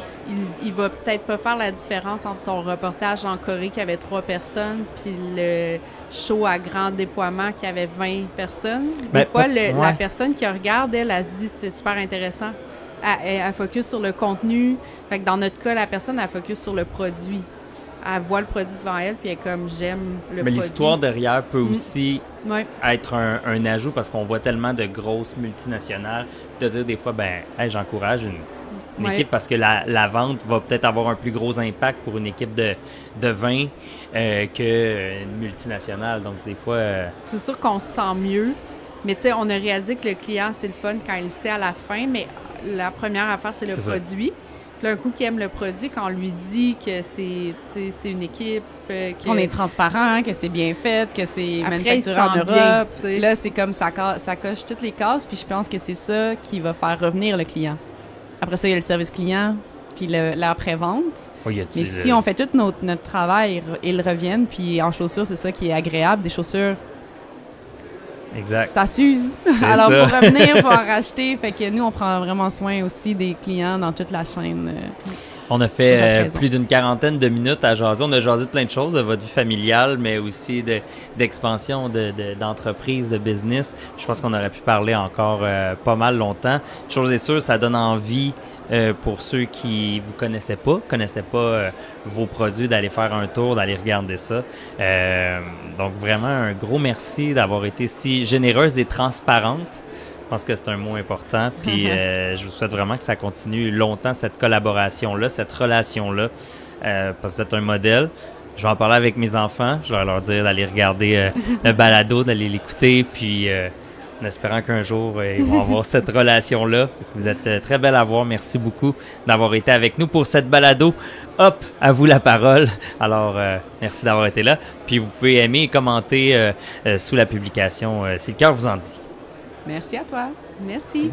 il va peut-être pas faire la différence entre ton reportage en Corée qui avait 3 personnes, puis le show à grand déploiement qui avait 20 personnes. Des fois, la personne qui regarde, elle se dit c'est super intéressant. Elle focus sur le contenu. Fait que dans notre cas, la personne, elle focus sur le produit. Elle voit le produit devant elle, puis elle est comme j'aime le produit. Mais l'histoire derrière peut aussi être un ajout parce qu'on voit tellement de grosses multinationales de dire des fois, j'encourage une équipe parce que la vente va peut-être avoir un plus gros impact pour une équipe de 20 qu'une multinationale. Donc, des fois... C'est sûr qu'on se sent mieux, mais tu sais, on a réalisé que le client, c'est le fun quand il le sait à la fin, mais la première affaire, c'est le produit. Là, un coup qui aime le produit, quand on lui dit que c'est une équipe, on est transparent, que c'est bien fait, que c'est Après, manufacturé il en se sent Europe. bien, tu sais. Là, c'est comme ça coche toutes les cases, puis je pense que c'est ça qui va faire revenir le client. Après ça, il y a le service client, puis l'après-vente. Oh, Mais si on fait tout notre travail, ils reviennent, puis en chaussures, c'est ça qui est agréable. Des chaussures, exact. ça s'use. Alors, pour revenir, pour en racheter. Fait que nous, on prend vraiment soin aussi des clients dans toute la chaîne. On a fait plus d'une 40aine de minutes à jaser. On a jasé de plein de choses, de votre vie familiale, mais aussi d'expansion d'entreprise, de business. Je pense qu'on aurait pu parler encore pas mal longtemps. Chose est sûre, ça donne envie pour ceux qui vous connaissaient pas vos produits, d'aller faire un tour, d'aller regarder ça. Donc vraiment un gros merci d'avoir été si généreuse et transparente. Je pense que c'est un mot important. Puis je vous souhaite vraiment que ça continue longtemps, cette collaboration-là, cette relation-là, parce que c'est un modèle. Je vais en parler avec mes enfants. Je vais leur dire d'aller regarder le balado, d'aller l'écouter, puis en espérant qu'un jour, ils vont avoir cette relation-là. Vous êtes très belle à voir. Merci beaucoup d'avoir été avec nous pour cette balado. Hop, à vous la parole. Alors, merci d'avoir été là. Puis vous pouvez aimer et commenter sous la publication si le cœur vous en dit. Merci à toi. Merci.